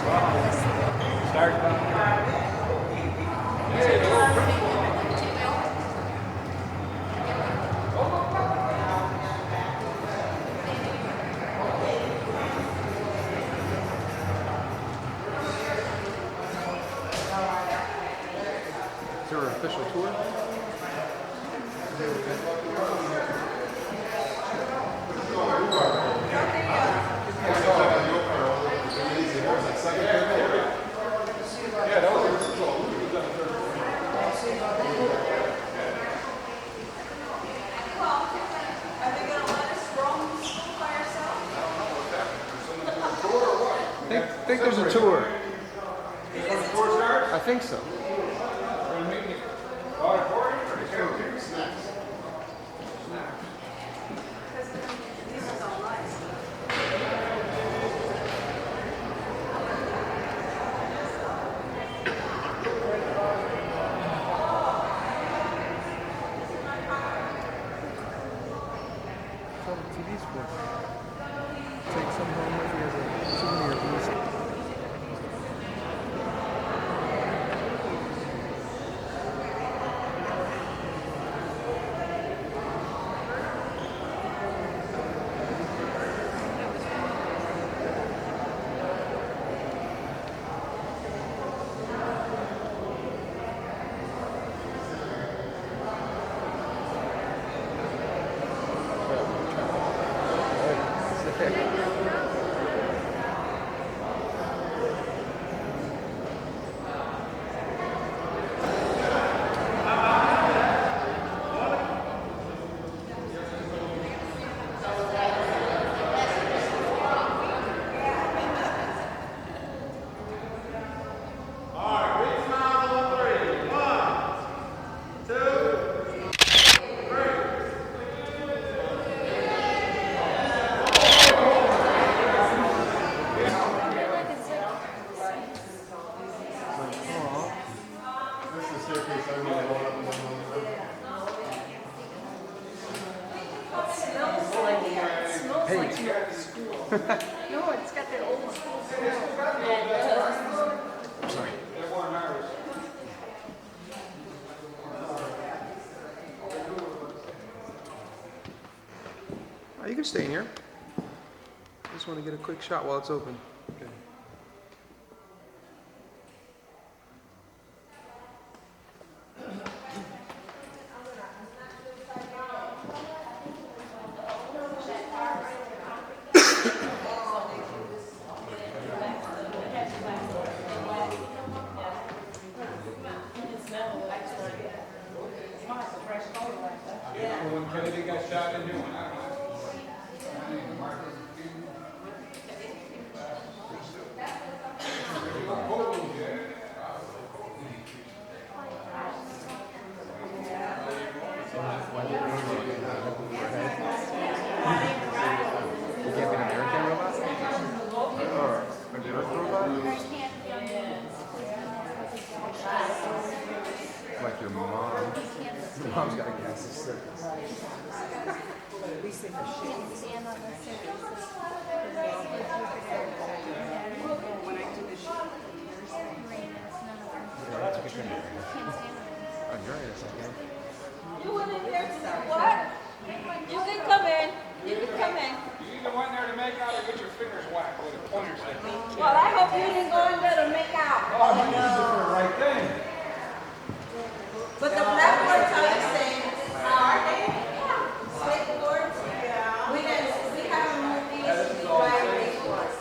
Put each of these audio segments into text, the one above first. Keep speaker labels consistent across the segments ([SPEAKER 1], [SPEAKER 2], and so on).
[SPEAKER 1] Is there an official tour? I think there's a tour. I think so. TV's for. Take some home with you as a souvenir piece.
[SPEAKER 2] No, it's got that old one.
[SPEAKER 1] I'm sorry. Oh, you can stay in here. I just want to get a quick shot while it's open. Okay.
[SPEAKER 3] When Kennedy got shot in here,
[SPEAKER 1] Like your mom. Your mom's got a gas circus.
[SPEAKER 2] We say for shit. When I do the shit.
[SPEAKER 1] That's what you're doing. Oh, you're right, it's okay.
[SPEAKER 4] You went in there to do what? You can come in. You can come in.
[SPEAKER 3] you either went there to make out or get your fingers whacked with a pointer stick.
[SPEAKER 4] Well, I hope you didn't go in there to make out.
[SPEAKER 3] Oh, you used it for the right thing.
[SPEAKER 4] But the black words are the same. Are they? Yeah. Sweet words. Yeah. We haven't moved these to the black words.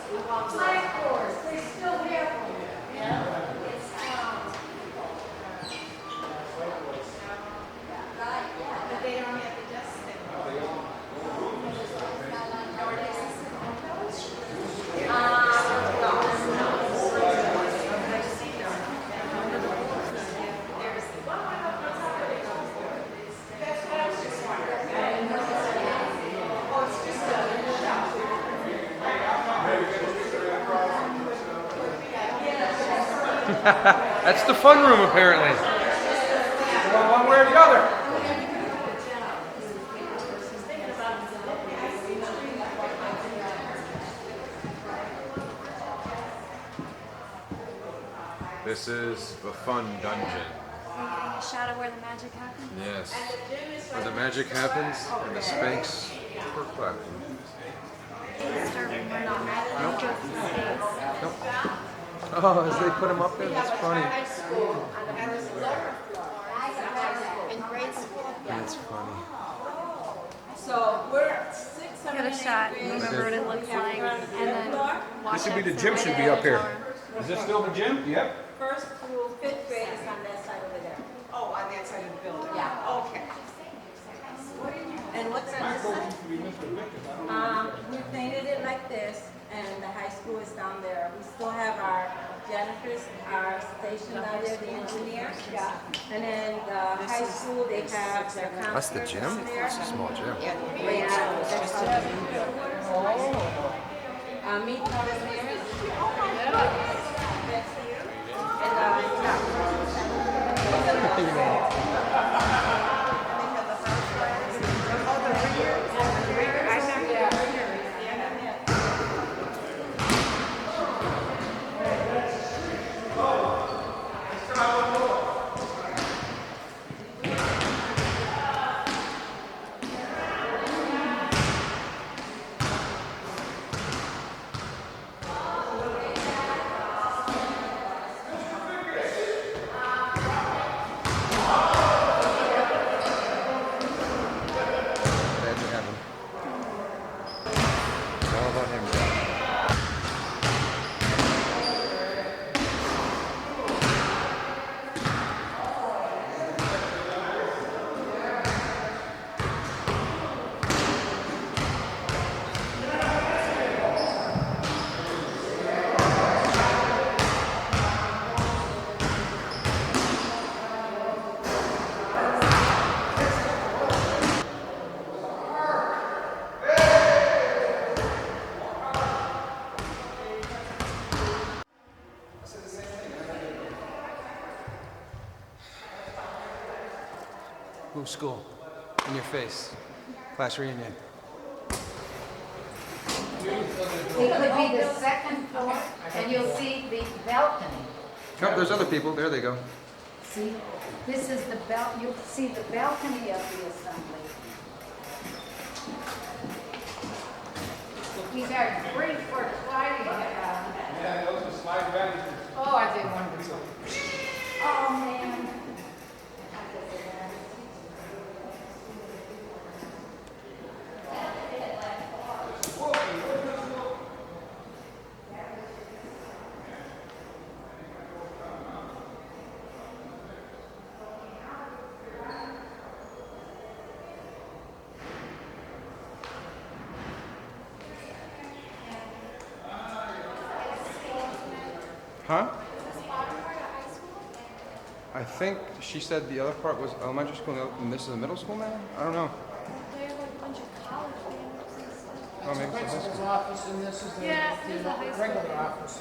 [SPEAKER 4] Black words. They still have them. Yeah. It's right, yeah. But they don't have the dust stick.
[SPEAKER 1] That's the fun room, apparently.
[SPEAKER 3] One way or the other.
[SPEAKER 1] This is the fun dungeon.
[SPEAKER 5] Shadow where the magic happens.
[SPEAKER 1] Yes. Where the magic happens and the Spanx perplexed.
[SPEAKER 5] Disturbing. We're not mad at
[SPEAKER 1] Nope.
[SPEAKER 5] just space.
[SPEAKER 1] Nope. Oh, as they put them up there, that's funny.
[SPEAKER 4] High school on the first floor.
[SPEAKER 5] In grade school.
[SPEAKER 1] That's funny.
[SPEAKER 4] So we're 6, 7,
[SPEAKER 5] Get a
[SPEAKER 4] 8
[SPEAKER 5] shot.
[SPEAKER 4] grades.
[SPEAKER 5] Remember what it looks like, and then watch
[SPEAKER 3] This would be
[SPEAKER 5] it
[SPEAKER 3] the gym
[SPEAKER 5] sit
[SPEAKER 3] should
[SPEAKER 5] right
[SPEAKER 3] be
[SPEAKER 5] in
[SPEAKER 3] up here.
[SPEAKER 5] the
[SPEAKER 3] Is this still the gym? Yep.
[SPEAKER 4] First through 5th grade is on that side over there.
[SPEAKER 2] Oh, on that side of the building?
[SPEAKER 4] Yeah.
[SPEAKER 2] Okay.
[SPEAKER 4] And what's on this side? We painted it like this, and the high school is down there. We still have our janitors, our station down there, the engineers. Yeah. And then the high school, they have their
[SPEAKER 1] That's the
[SPEAKER 4] counselors
[SPEAKER 1] gym?
[SPEAKER 4] down there.
[SPEAKER 1] It's a small gym.
[SPEAKER 4] Yeah, that's the new building. Meet Thomas Maris. That's here. And, yeah.
[SPEAKER 1] Glad to have him. It's all about him, Jack. Move school. In your face. Class reunion.
[SPEAKER 6] It could be the second floor, and you'll see the balcony.
[SPEAKER 1] Oh, there's other people. There they go.
[SPEAKER 6] See, this is the you'll see the balcony of the assembly. These are great for sliding.
[SPEAKER 3] Yeah, those are slide banisters.
[SPEAKER 6] Oh, I did one too. Oh, man.
[SPEAKER 1] Huh? I think she said the other part was elementary school and this is a middle school now? I don't know.
[SPEAKER 5] They have like a bunch of college bands and stuff.
[SPEAKER 1] Oh, maybe it's a high
[SPEAKER 7] Principal's
[SPEAKER 1] school.
[SPEAKER 7] office, and this is the
[SPEAKER 5] Yeah, this is the high school.
[SPEAKER 7] regular office.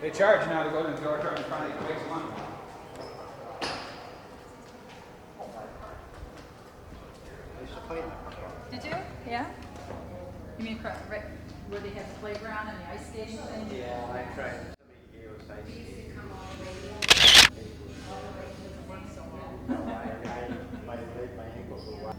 [SPEAKER 3] They charge now to go to the door in front of you. It takes money.
[SPEAKER 8] Did you? Yeah? You mean right where they have the playground and the ice skating thing?
[SPEAKER 9] Yeah, I tried. I laid my ankles a while.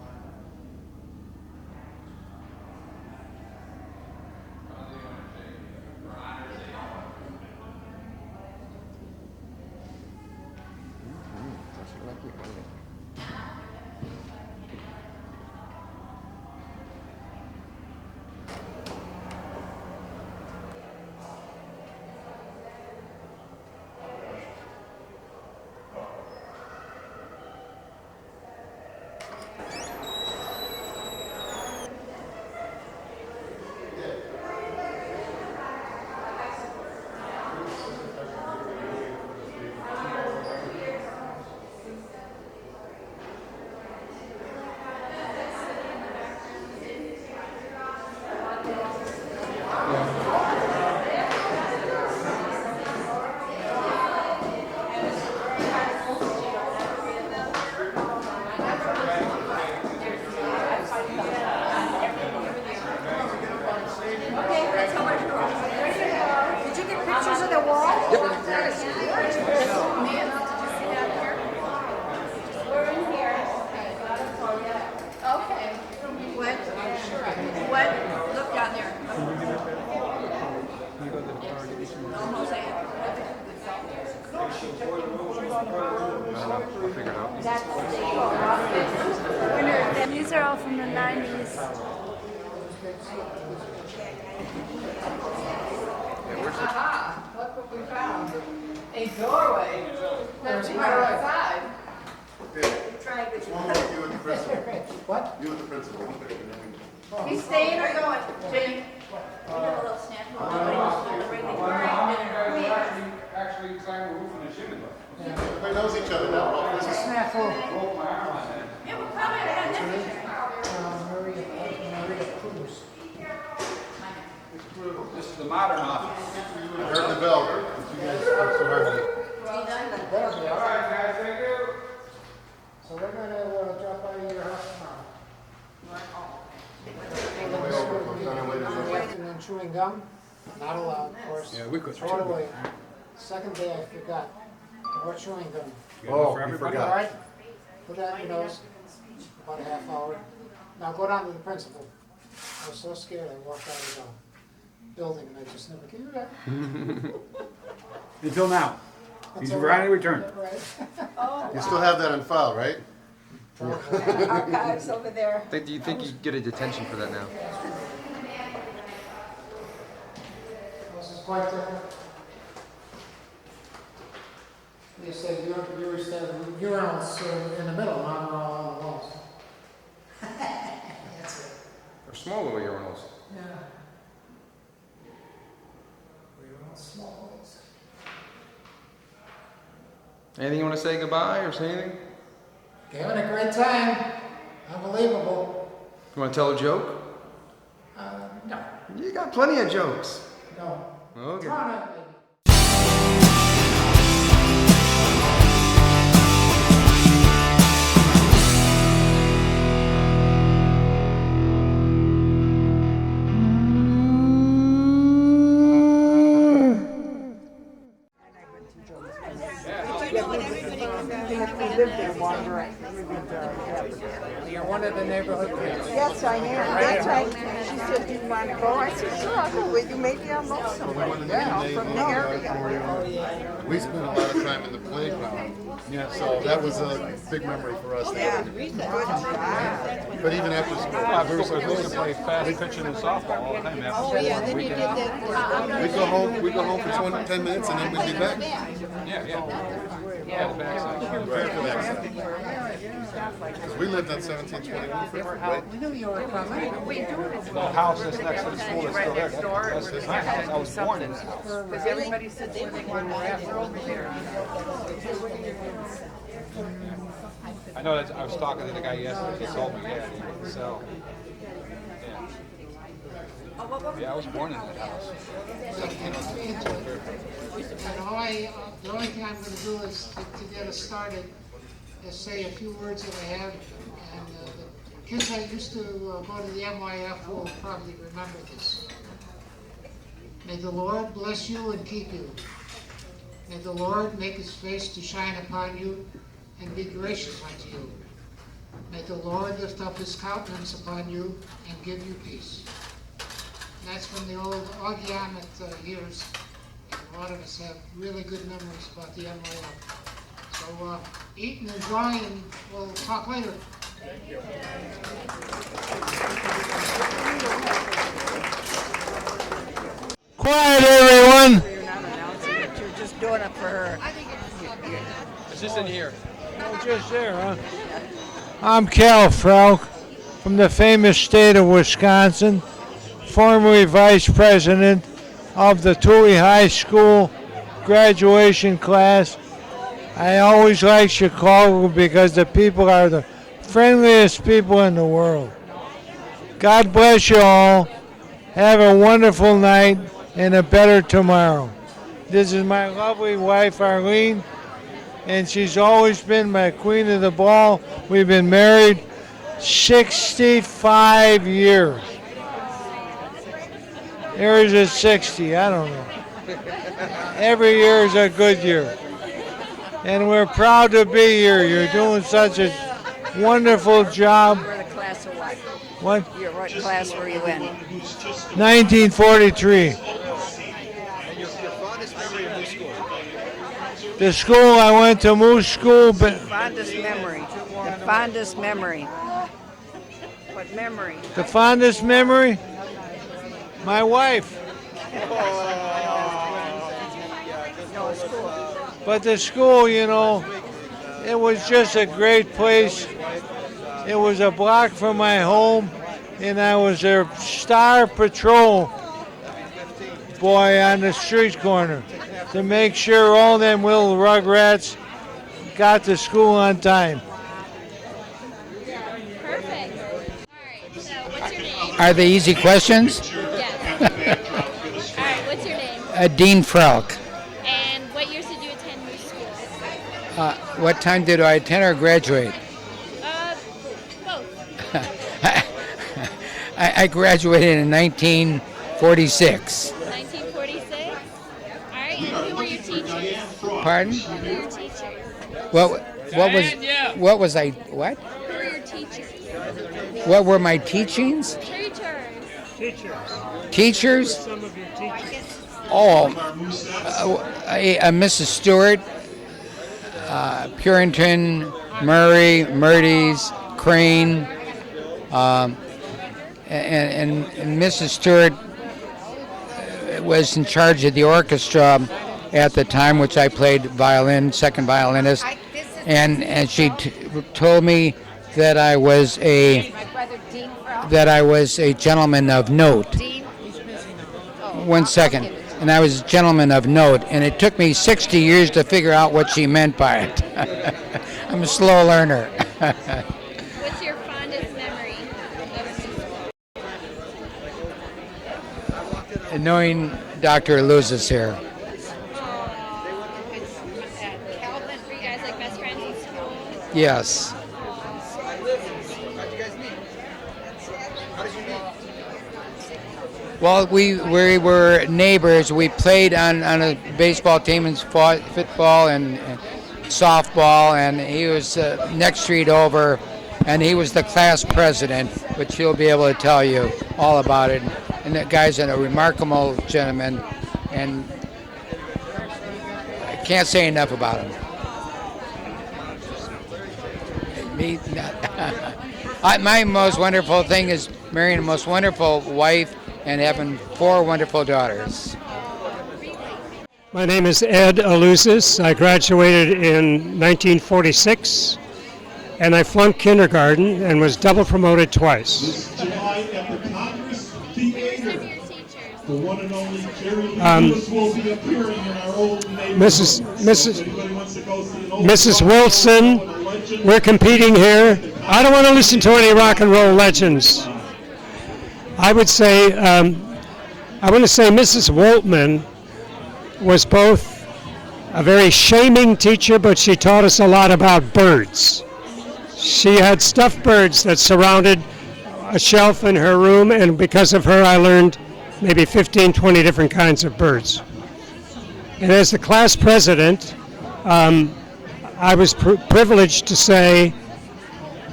[SPEAKER 1] I'll figure it out.
[SPEAKER 5] These are all from the 90s.
[SPEAKER 6] Aha, look what we found. A doorway. That's outside.
[SPEAKER 7] What's wrong with you and the principal?
[SPEAKER 6] What?
[SPEAKER 7] You and the principal.
[SPEAKER 6] He's staying or going? Jenny?
[SPEAKER 3] Actually climbed the roof on the chimney.
[SPEAKER 7] Everybody knows each other now. This is
[SPEAKER 3] Broke my arm on that.
[SPEAKER 6] Yeah, we're coming.
[SPEAKER 3] This is the modern office.
[SPEAKER 7] I heard the bell. You guys worked so hard.
[SPEAKER 3] All right, guys, thank you.
[SPEAKER 9] So we're gonna drop by your house tomorrow. And then chewing gum, not allowed, of course.
[SPEAKER 3] Yeah, we could
[SPEAKER 9] Throw it away. Second day I forgot, more chewing gum.
[SPEAKER 7] Oh, you
[SPEAKER 9] All
[SPEAKER 7] forgot.
[SPEAKER 9] right, put that in your nose, about a half hour. Now go down to the principal. I was so scared, I walked out of the building and I just never came back.
[SPEAKER 10] Until now.
[SPEAKER 9] That's
[SPEAKER 10] He's
[SPEAKER 9] all
[SPEAKER 10] finally returned.
[SPEAKER 9] Right.
[SPEAKER 7] You still have that on file, right?
[SPEAKER 2] Archives over there.
[SPEAKER 1] Do you think you get a detention for that now?
[SPEAKER 9] This is quite different. You said urinals in the middle, not on the walls. That's it.
[SPEAKER 1] Or small little urinals?
[SPEAKER 9] Yeah. Urinals, small ones.
[SPEAKER 1] Anything you want to say goodbye or say anything?
[SPEAKER 9] Having a great time. Unbelievable.
[SPEAKER 1] You want to tell a joke?
[SPEAKER 9] No.
[SPEAKER 1] You got plenty of jokes.
[SPEAKER 9] No.
[SPEAKER 1] Okay.
[SPEAKER 9] Come on up, baby. You're one of the neighborhood kids.
[SPEAKER 2] Yes, I am. That's right. She said, do you want to go? I said, sure, I'll go with you. Maybe I'll know somebody, you know, from the area.
[SPEAKER 7] We spent a lot of time in the playground. Yeah. So that was a big memory for us.
[SPEAKER 2] Yeah, good job.
[SPEAKER 7] But even after school,
[SPEAKER 3] I used to play fast pitching and softball all the time after
[SPEAKER 2] Oh, yeah, then you did that.
[SPEAKER 7] we go home for 10 minutes and then we'd be back.
[SPEAKER 3] Yeah, the backside.
[SPEAKER 7] Right to the backside. Because we lived on 1721 forever, right?
[SPEAKER 9] We knew you were coming.
[SPEAKER 3] The house that's next to the school is still there. That's my house. I was born in this house.
[SPEAKER 2] Because everybody said they were going after over there.
[SPEAKER 3] I know that I was talking to the guy yesterday. He told me, yeah, he wouldn't sell. Yeah, I was born in that house.
[SPEAKER 9] And the only thing I'm going to do is to get us started is say a few words that I have. And the kids that used to go to the MYF will probably remember this. May the Lord bless you and keep you. May the Lord make his face to shine upon you and be gracious unto you. May the Lord lift up his countenance upon you and give you peace. And that's from the old Augiamat years. And a lot of us have really good memories about the MYF. So eat and enjoy, and we'll talk later.
[SPEAKER 10] Quiet, everyone.
[SPEAKER 2] You're not announcing it. You're just doing it for her.
[SPEAKER 1] It's just in here.
[SPEAKER 10] Just there, huh? I'm Cal Frauch from the famous state of Wisconsin, formerly vice president of the Toohey High School graduation class. I always like Chicago because the people are the friendliest people in the world. God bless you all. Have a wonderful night and a better tomorrow. This is my lovely wife, Arlene, and she's always been my queen of the ball. We've been married 65 years. Here's at 60, I don't know. Every year is a good year. And we're proud to be here. You're doing such a wonderful job.
[SPEAKER 2] You're in a class of what?
[SPEAKER 10] What?
[SPEAKER 2] What class were you in?
[SPEAKER 10] 1943.
[SPEAKER 1] And your fondest memory of new school?
[SPEAKER 10] The school I went to, Moos School, but
[SPEAKER 2] Fondest memory. The fondest memory. What memory?
[SPEAKER 10] the fondest memory, my wife.
[SPEAKER 2] No, school.
[SPEAKER 10] But the school, you know, it was just a great place. It was a block from my home, and I was their star patrol boy on the street corner to make sure all them little rugrats got to school on time.
[SPEAKER 5] Perfect. All right, so what's your name?
[SPEAKER 11] Are they easy questions?
[SPEAKER 5] Yes. All right, what's your name?
[SPEAKER 11] Dean Frelk.
[SPEAKER 5] And what years did you attend Moos School?
[SPEAKER 11] What time did I attend or graduate?
[SPEAKER 5] Both.
[SPEAKER 11] I graduated in 1946.
[SPEAKER 5] 1946? All right, and who were your teachers?
[SPEAKER 11] Pardon?
[SPEAKER 5] Who were your teachers?
[SPEAKER 11] What was I, what?
[SPEAKER 5] Who were your teachers?
[SPEAKER 11] What were my teachings? Teachers?
[SPEAKER 10] Some of your teachers.
[SPEAKER 11] Oh, Mrs. Stewart, Purinton, Murray, Murdy's, Crane, and Mrs. Stewart was in charge of the orchestra at the time, which I played violin, second violinist, and she told me that I was a gentleman of note. 1 second. And I was a gentleman of note, and it took me 60 years to figure out what she meant by it. I'm a slow learner.
[SPEAKER 5] What's your fondest memory of Moos?
[SPEAKER 11] Knowing Dr. Luz is here.
[SPEAKER 5] Calvin, were you guys like best friends in school?
[SPEAKER 11] Yes. Well, we were neighbors. We played on a baseball team and football and softball, and he was next street over, and he was the class president, which he'll be able to tell you all about it. And that guy's a remarkable gentleman, and I can't say enough about him. My most wonderful thing is marrying a most wonderful wife and having 4 wonderful daughters.
[SPEAKER 10] My name is Ed Aluzis. I graduated in 1946, and I flunked kindergarten and was double promoted twice.
[SPEAKER 5] Who's some of your teachers?
[SPEAKER 12] The one and only Jerry Lewis will be appearing in our old neighborhood.
[SPEAKER 10] Mrs. Wilson, we're competing here. I don't want to listen to any rock and roll legends. I want to say Mrs. Woltman was both a very shaming teacher, but she taught us a lot about birds. She had stuffed birds that surrounded a shelf in her room, and because of her I learned maybe 15, 20 different kinds of birds. And as the class president, I was privileged to say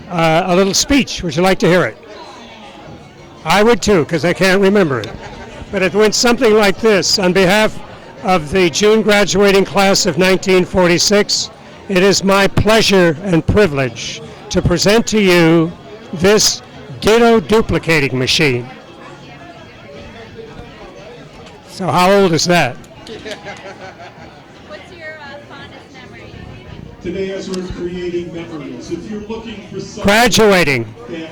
[SPEAKER 10] a little speech. Would you like to hear it? I would too, because I can't remember it. But it went something like this. On behalf of the June graduating class of 1946, it is my pleasure and privilege to present to you this ditto duplicating machine. So how old is that?
[SPEAKER 5] What's your fondest memory?
[SPEAKER 12] Today, as we're creating memories, if you're looking for something
[SPEAKER 10] Graduating.
[SPEAKER 12] that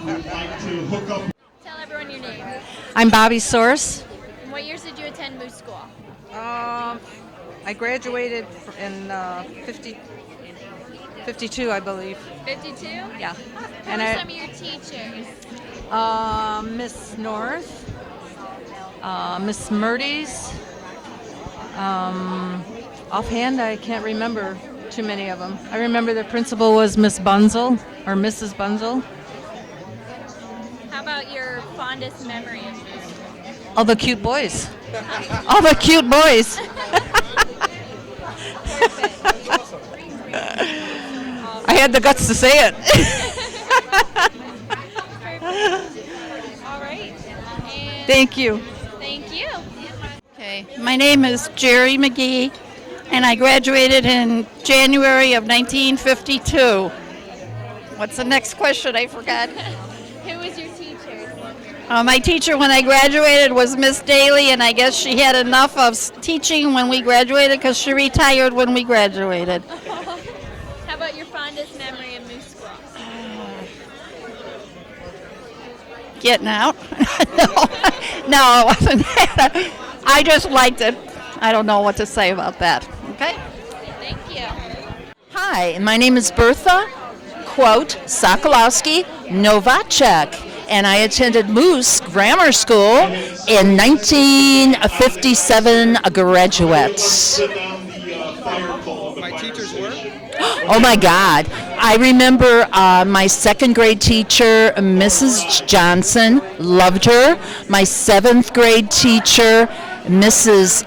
[SPEAKER 12] you'd like to hook up.
[SPEAKER 5] Tell everyone your name.
[SPEAKER 13] I'm Bobby Source.
[SPEAKER 5] And what years did you attend Moos School?
[SPEAKER 13] I graduated in 52, I believe.
[SPEAKER 5] 52?
[SPEAKER 13] Yeah.
[SPEAKER 5] Who
[SPEAKER 13] And
[SPEAKER 5] were
[SPEAKER 13] I-
[SPEAKER 5] some of your teachers?
[SPEAKER 13] Miss North, Miss Murdy's. Offhand, I can't remember too many of them. I remember the principal was Miss Bunzel, or Mrs. Bunzel.
[SPEAKER 5] How about your fondest memory of Moos?
[SPEAKER 13] All the cute boys. All the cute boys. I had the guts to say it.
[SPEAKER 5] All right. And
[SPEAKER 13] Thank you.
[SPEAKER 5] thank you.
[SPEAKER 14] Okay, my name is Jerry McGee. and I graduated in January of 1952. What's the next question? I forgot.
[SPEAKER 5] Who was your teacher?
[SPEAKER 14] My teacher when I graduated was Miss Daly, and I guess she had enough of teaching when we graduated because she retired when we graduated.
[SPEAKER 5] How about your fondest memory of Moose School?
[SPEAKER 14] Getting out? No, it wasn't that. I just liked it. I don't know what to say about that. Okay?
[SPEAKER 5] Thank you.
[SPEAKER 15] Hi, my name is Bertha, quote, Sokolowski Novacek, and I attended Moose Grammar School in 1957, a graduate.
[SPEAKER 1] My teachers were?
[SPEAKER 15] Oh my God. I remember my second grade teacher, Mrs. Johnson, loved her. My seventh grade teacher, Mrs.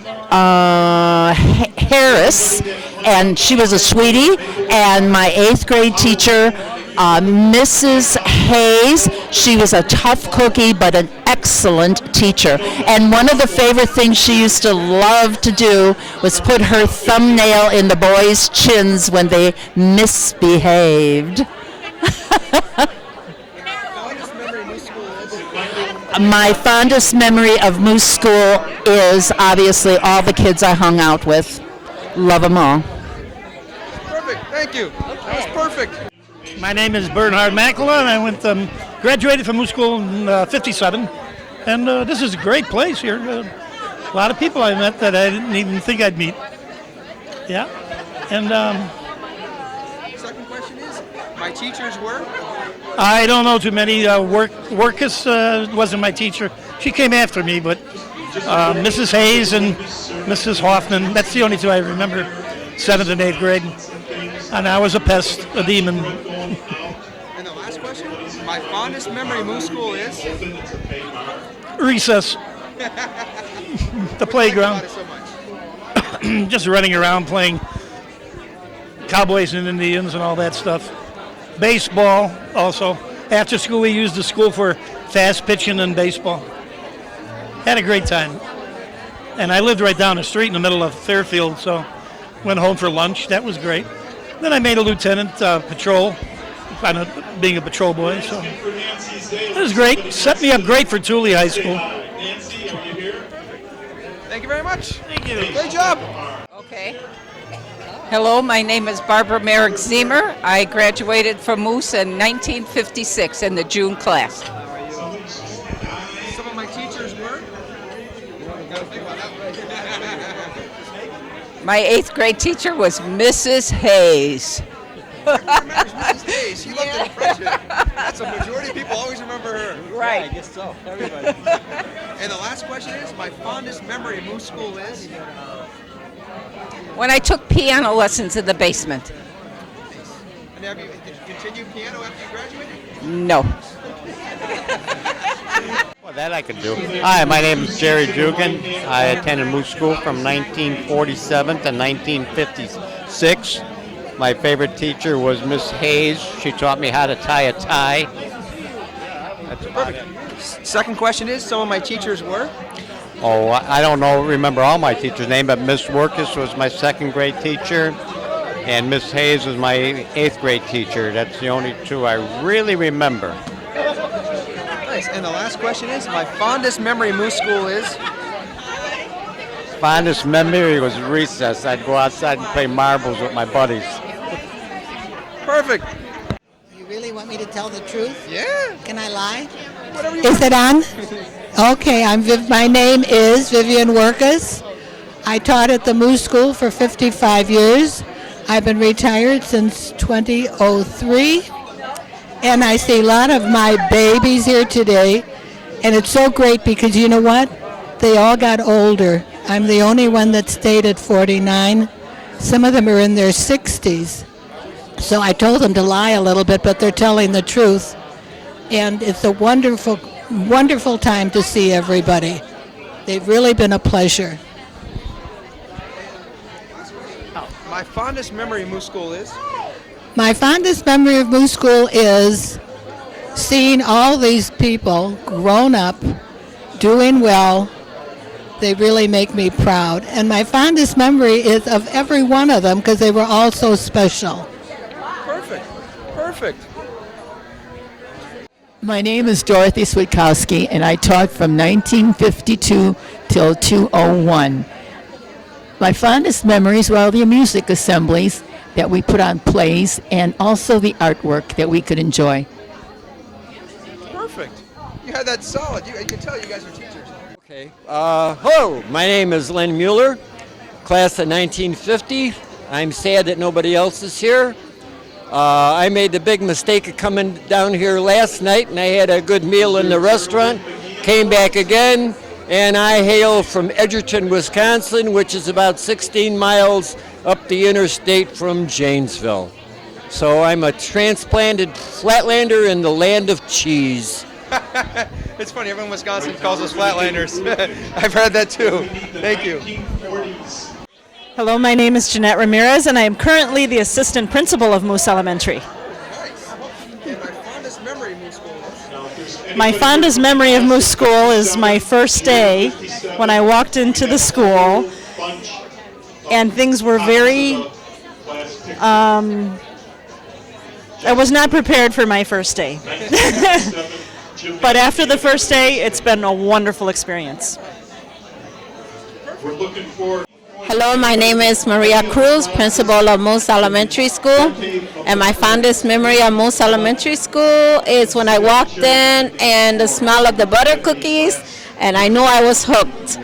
[SPEAKER 15] Harris, and she was a sweetie. And my eighth grade teacher, Mrs. Hayes, she was a tough cookie but an excellent teacher. And one of the favorite things she used to love to do was put her thumbnail in the boys' chins when they misbehaved. My fondest memory of Moose School is obviously all the kids I hung out with. Love them all.
[SPEAKER 1] Perfect. Thank you. That was perfect.
[SPEAKER 16] My name is Bernhard Moos, and I graduated from Moose School in '57, and this is a great place here. A lot of people I met that I didn't even think I'd meet. Yeah, and
[SPEAKER 1] Second question is, my teachers were?
[SPEAKER 16] I don't know too many. Workus wasn't my teacher. She came after me, but Mrs. Hayes and Mrs. Hoffman, that's the only two I remember, 7th and 8th grade. And I was a pest, a demon.
[SPEAKER 1] And the last question, my fondest memory of Moose School is?
[SPEAKER 16] Recess. The playground.
[SPEAKER 1] So much.
[SPEAKER 16] Just running around playing Cowboys and Indians and all that stuff. Baseball also. After school, we used the school for fast pitching and baseball. Had a great time. And I lived right down the street in the middle of Fairfield, so went home for lunch. That was great. Then I made a lieutenant patrol, kind of being a patrol boy. So it was great. Set me up great for Thule High School.
[SPEAKER 1] Thank you very much.
[SPEAKER 16] Thank you.
[SPEAKER 1] Great job.
[SPEAKER 17] Okay. Hello, my name is Barbara Merrick Ziemer. I graduated from Moose in 1956 in the June class.
[SPEAKER 1] Some of my teachers were?
[SPEAKER 17] My 8th grade teacher was Mrs. Hayes.
[SPEAKER 1] Mrs. Hayes. She loved an impression. That's a majority of people always remember her.
[SPEAKER 17] Right.
[SPEAKER 1] Yeah, I guess so. Everybody. And the last question is, my fondest memory of Moose School is?
[SPEAKER 17] When I took piano lessons in the basement.
[SPEAKER 1] And did you continue piano after you graduated?
[SPEAKER 17] No.
[SPEAKER 18] Well, that I could do. Hi, my name is Jerry Dugan. I attended Moose School from 1947 to 1956. My favorite teacher was Miss Hayes. She taught me how to tie a tie. That's
[SPEAKER 1] Perfect. Second question is, some of my teachers were?
[SPEAKER 18] Oh, I don't remember all my teachers' name, but Miss Workus was my 2nd grade teacher, and Miss Hayes was my 8th grade teacher. That's the only two I really remember.
[SPEAKER 1] Nice. And the last question is, my fondest memory of Moose School is?
[SPEAKER 18] Fondest memory was recess. I'd go outside and play marbles with my buddies.
[SPEAKER 1] Perfect.
[SPEAKER 2] You really want me to tell the truth?
[SPEAKER 1] Yeah.
[SPEAKER 2] Can I lie?
[SPEAKER 1] Whatever you
[SPEAKER 2] Is it on? Okay, my name is Vivian Workus. I taught at the Moose School for 55 years. I've been retired since 2003. And I see a lot of my babies here today. And it's so great because you know what? They all got older. I'm the only one that stayed at 49. Some of them are in their 60s. So I told them to lie a little bit, but they're telling the truth. And it's a wonderful, wonderful time to see everybody. They've really been a pleasure.
[SPEAKER 1] My fondest memory of Moose School is?
[SPEAKER 2] My fondest memory of Moose School is seeing all these people grown up, doing well, They really make me proud. And my fondest memory is of every one of them because they were all so special.
[SPEAKER 1] Perfect. Perfect.
[SPEAKER 19] My name is Dorothy Switkowski, and I taught from 1952 till 2001. My fondest memories were all the music assemblies that we put on plays and also the artwork that we could enjoy.
[SPEAKER 1] Perfect. You had that solid. You can tell you guys are teachers.
[SPEAKER 20] Okay. Hello, my name is Len Mueller, class of 1950. I'm sad that nobody else is here. I made the big mistake of coming down here last night, and I had a good meal in the restaurant, came back again, and I hail from Edgerton, Wisconsin, which is about 16 miles up the interstate from Janesville. So I'm a transplanted flatlander in the land of cheese.
[SPEAKER 1] It's funny, everyone in Wisconsin calls us Flatlanders. I've heard that too. Thank you.
[SPEAKER 21] Hello, my name is Jeanette Ramirez, and I am currently the assistant principal of Moos Elementary.
[SPEAKER 1] And my fondest memory of Moos School is?
[SPEAKER 21] My fondest memory of Moos School is my first day when I walked into the school, and things were very... I was not prepared for my first day. But after the first day, it's been a wonderful experience.
[SPEAKER 12] We're looking for.
[SPEAKER 22] Hello, my name is Maria Cruz, principal of Moos Elementary School, and my fondest memory of Moos Elementary School is when I walked in and the smell of the butter cookies, and I knew I was hooked.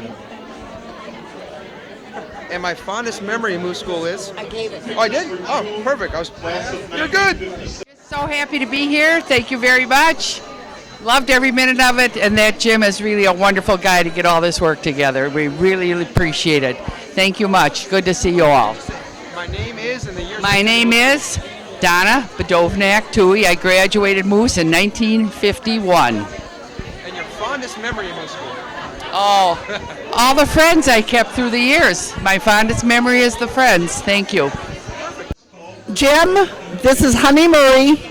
[SPEAKER 1] And my fondest memory of Moos School is?
[SPEAKER 22] I gave it.
[SPEAKER 1] Oh, I did? Oh, perfect. You're good.
[SPEAKER 23] So happy to be here. Thank you very much. Loved every minute of it, and that Jim is really a wonderful guy to get all this work together. We really appreciate it. Thank you much. Good to see you all.
[SPEAKER 1] My name is, and the year.
[SPEAKER 23] My name is Donna Badovnak Tui. I graduated Moos in 1951.
[SPEAKER 1] And your fondest memory of Moos School?
[SPEAKER 23] Oh, all the friends I kept through the years. My fondest memory is the friends. Thank you.
[SPEAKER 24] Jim, this is Honey Murray,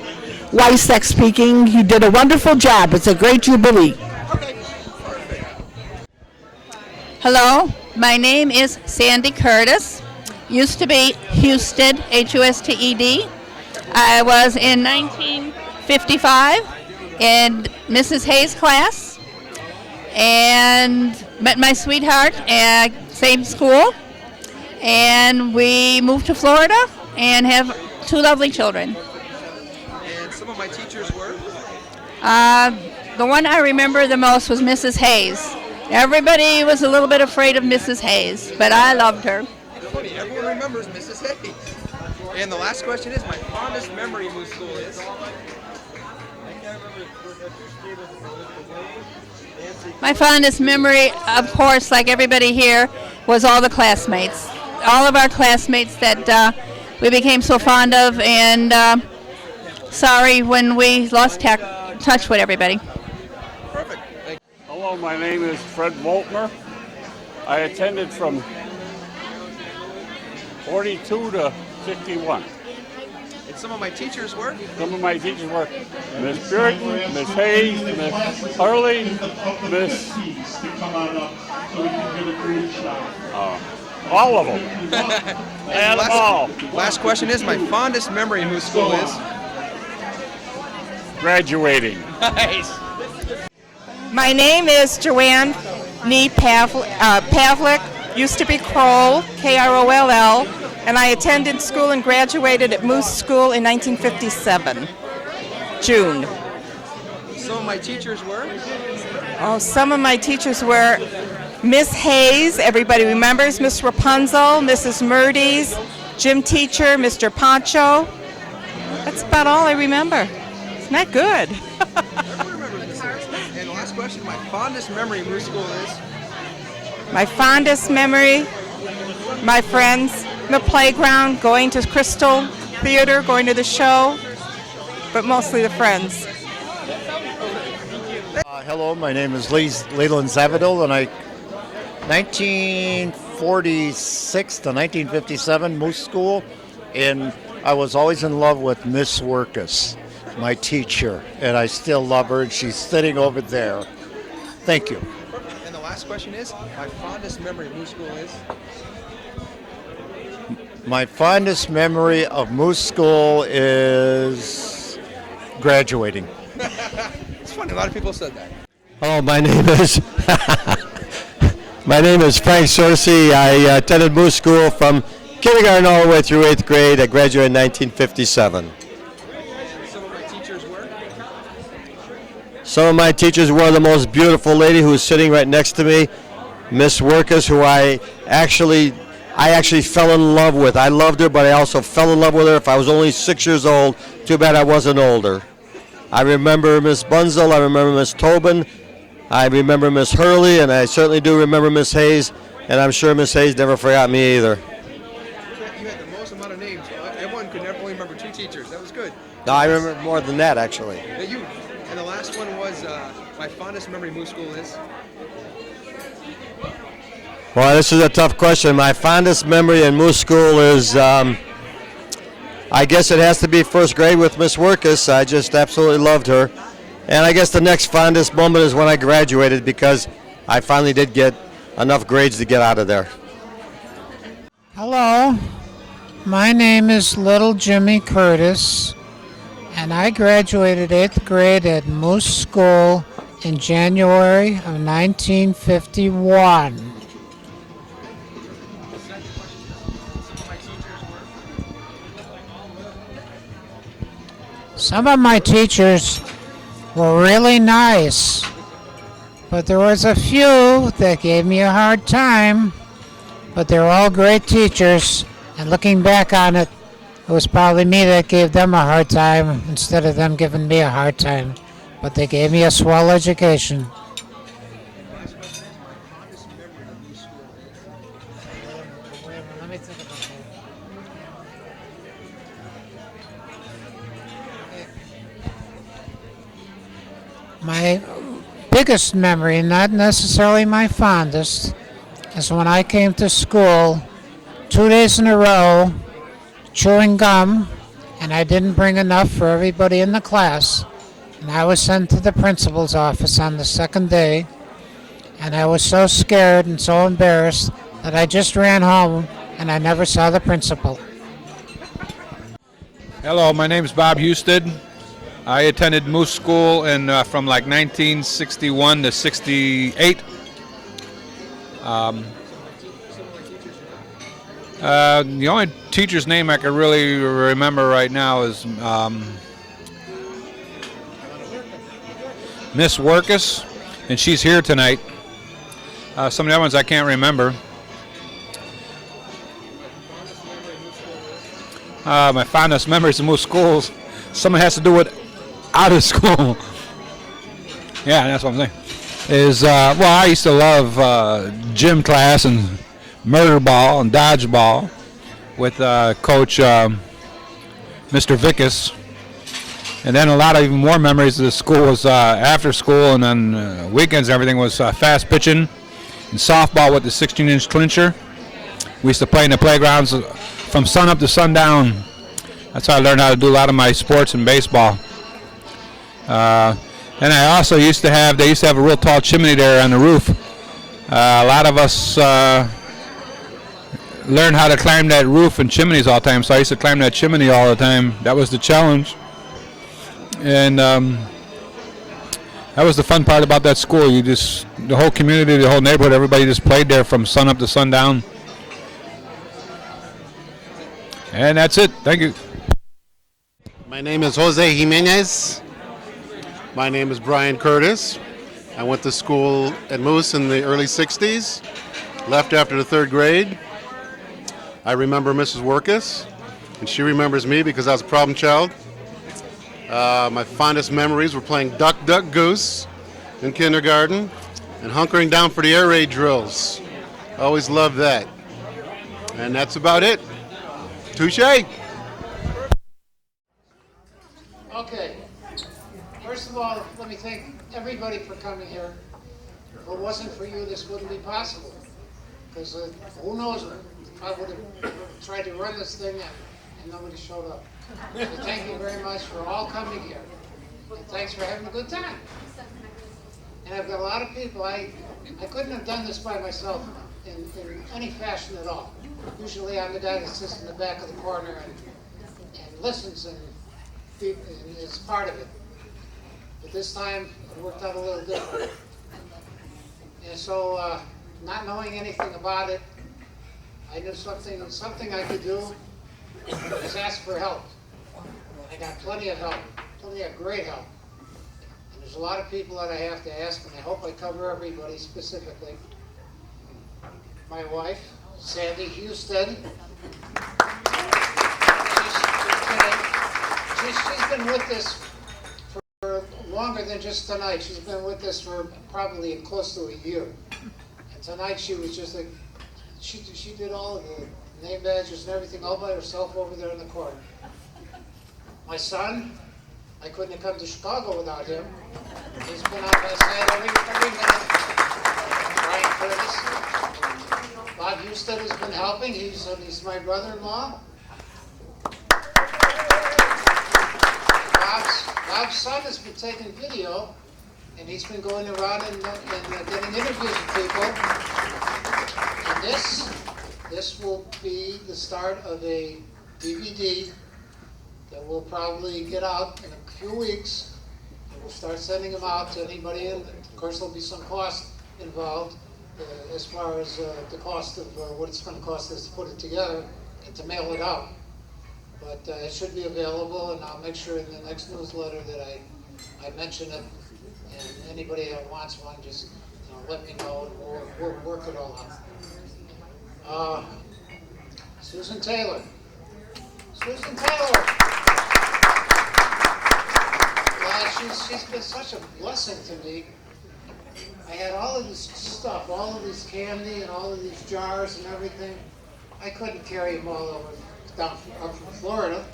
[SPEAKER 24] Wysack speaking. You did a wonderful job. It's a great jubilee.
[SPEAKER 22] Hello, my name is Sandy Curtis. Used to be Husted, H-U-S-T-E-D. I was in 1955 in Mrs. Hayes' class and met my sweetheart at same school. And we moved to Florida and have two lovely children.
[SPEAKER 1] And some of my teachers were?
[SPEAKER 22] The one I remember the most was Mrs. Hayes. Everybody was a little bit afraid of Mrs. Hayes, but I loved her.
[SPEAKER 1] Funny, everyone remembers Mrs. Hayes. And the last question is, my fondest memory of Moos School is?
[SPEAKER 22] My fondest memory, of course, like everybody here, was all the classmates. All of our classmates that we became so fond of, and sorry when we lost touch with everybody.
[SPEAKER 1] Perfect.
[SPEAKER 25] Hello, my name is Fred Voltmer. I attended from 42 to 51.
[SPEAKER 1] And some of my teachers were?
[SPEAKER 25] Some of my teachers were Miss Puritan, Miss Hayes, Miss Hurley, Miss... all of them. And all.
[SPEAKER 1] Last question is, my fondest memory of Moos School is?
[SPEAKER 25] Graduating.
[SPEAKER 1] Nice.
[SPEAKER 26] My name is Joanne Nee Pavlik, used to be Kroll, K-R-O-L-L, and I attended school and graduated at Moos School in 1957, June.
[SPEAKER 1] Some of my teachers were?
[SPEAKER 26] Oh, some of my teachers were Miss Hayes, everybody remembers, Miss Rapunzel, Mrs. Murdy's, gym teacher, Mr. Poncho. That's about all I remember. Isn't that good?
[SPEAKER 1] And the last question, my fondest memory of Moos School is?
[SPEAKER 26] My fondest memory, my friends, the playground, going to Crystal Theater, going to the show, but mostly the friends.
[SPEAKER 27] Hello, my name is Leland Zavadil, and 1946 to 1957, Moos School, and I was always in love with Miss Workus, my teacher, and I still love her, and she's sitting over there. Thank you.
[SPEAKER 1] last question is, my fondest memory of Moose School is?
[SPEAKER 27] My fondest memory of Moose School is graduating.
[SPEAKER 1] It's funny, a lot of people said that.
[SPEAKER 3] Oh, my name is Frank Sorcy. I attended Moose School from kindergarten all the way through 8th grade. I graduated in 1957.
[SPEAKER 1] Some of my teachers were?
[SPEAKER 3] Some of my teachers were the most beautiful lady who was sitting right next to me, Miss Workus, who I actually fell in love with. I loved her, but I also fell in love with her. If I was only 6 years old, too bad I wasn't older. I remember Miss Bunzel, I remember Miss Tobin, I remember Miss Hurley, and I certainly do remember Miss Hayes, and I'm sure Miss Hayes never forgot me either.
[SPEAKER 1] You had the most amount of names. Everyone could never only remember 2 teachers. That was good.
[SPEAKER 3] No, I remember more than that, actually.
[SPEAKER 1] And the last one was, my fondest memory of Moose School is?
[SPEAKER 3] Well, this is a tough question. My fondest memory in Moose School is, I guess it has to be 1st grade with Miss Workus. I just absolutely loved her. And I guess the next fondest moment is when I graduated, because I finally did get enough grades to get out of there.
[SPEAKER 4] Hello, my name is Little Jimmy Curtis, and I graduated 8th grade at Moose School in January of 1951. Some of my teachers were really nice, but there was a few that gave me a hard time, but they were all great teachers, and looking back on it, it was probably me that gave them a hard time instead of them giving me a hard time, but they gave me a swell education. My biggest memory, not necessarily my fondest, is when I came to school 2 days in a row chewing gum, and I didn't bring enough for everybody in the class. And I was sent to the principal's office on the 2nd day, and I was so scared and so embarrassed that I just ran home and I never saw the principal.
[SPEAKER 6] Hello, my name is Bob Husted. I attended Moose School from like 1961 to 68. The only teacher's name I can really remember right now is Miss Workus, and she's here tonight. Some of the other ones I can't remember. My fondest memories of Moose Schools, something has to do with out of school. Yeah, that's what I'm saying. I used to love gym class and murder ball and dodgeball with Coach Mr. Vickus. And then a lot of even more memories of the school was after school, and then weekends and everything was fast pitching and softball with the 16-inch clincher. We used to play in the playgrounds from sun up to sundown. That's how I learned how to do a lot of my sports and baseball. And I also used to have a real tall chimney there on the roof. A lot of us learned how to climb that roof and chimneys all the time, so I used to climb that chimney all the time. That was the challenge. And that was the fun part about that school. The whole community, the whole neighborhood, everybody just played there from sun up to sundown. And that's it. Thank you.
[SPEAKER 7] My name is Jose Jimenez. My name is Brian Curtis. I went to school at Moose in the early 60s, left after the 3rd grade. I remember Mrs. Workus, and she remembers me because I was a problem child. My fondest memories were playing Duck, Duck, Goose in kindergarten and hunkering down for the air raid drills. I always loved that. And that's about it. Touche.
[SPEAKER 4] Okay. First of all, let me thank everybody for coming here. If it wasn't for you, this wouldn't be possible. Because who knows, I would have tried to run this thing and nobody showed up. So thank you very much for all coming here. And thanks for having a good time.
[SPEAKER 5] And I've got a lot of people, I couldn't have done this by myself in any fashion at all. Usually I'm the guy that sits in the back of the corner and listens and is part of it. But this time it worked out a little different. And so, not knowing anything about it, I knew something I could do was ask for help. I got plenty of help, plenty of great help. And there's a lot of people that I have to ask, and I hope I cover everybody specifically. My wife, Sandy Houston. She's been with this for longer than just tonight. She's been with us for probably close to a year. And tonight she was just like, she did all of the name badges and everything all by herself over there in the corner. My son, I couldn't have come to Chicago without him. He's been on my side every minute. Brian Curtis. Bob Houston has been helping. He's my brother-in-law. Bob's son has been taking video, and he's been going around and getting interviews with people. And this will be the start of a DVD that will probably get out in a few weeks. And we'll start sending them out to anybody. And of course, there'll be some cost involved as far as the cost of what it's going to cost us to put it together and to mail it out. But it should be available, and I'll make sure in the next newsletter that I mention it. And anybody that wants one, just let me know, and we'll work it all out. Susan Taylor. Susan Taylor. She's been such a blessing to me. I had all of this stuff, all of this candy and all of these jars and everything. I couldn't carry them all up from Florida.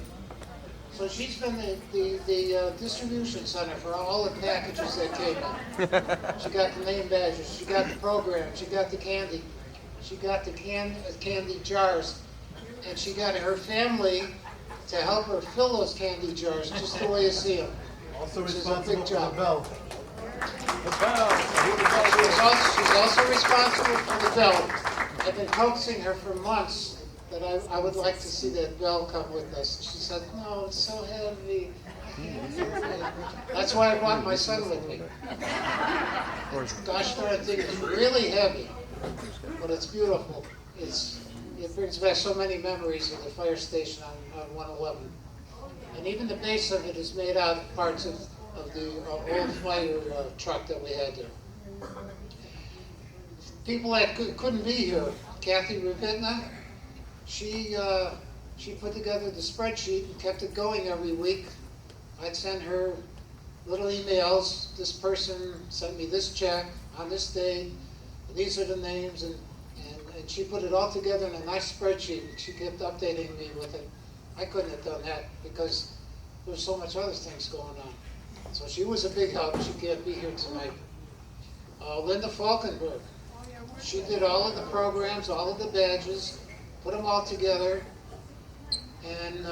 [SPEAKER 5] So she's been the distribution center for all the packages that came in. She got the name badges, she got the program, she got the candy, she got the candy jars, and she got her family to help her fill those candy jars just the way you see them.
[SPEAKER 27] Also
[SPEAKER 5] which is a big job.
[SPEAKER 27] the bell.
[SPEAKER 5] She's also responsible for the bell. I've been coaxing her for months that I would like to see that bell come with us. She said, no, it's so heavy. That's why I brought my son with me. Gosh darn thing is really heavy, but it's beautiful. It brings back so many memories of the fire station on 111. And even the base of it is made out of parts of the old fire truck that we had there. People that couldn't be here, Kathy Ravitna, she put together the spreadsheet and kept it going every week. I'd send her little emails. This person sent me this check on this date. These are the names, and she put it all together in a nice spreadsheet. And she kept updating me with it. I couldn't have done that because there was so much other things going on. So she was a big help. She can't be here tonight. Linda Falkenberg. She did all of the programs, all of the badges, put them all together, and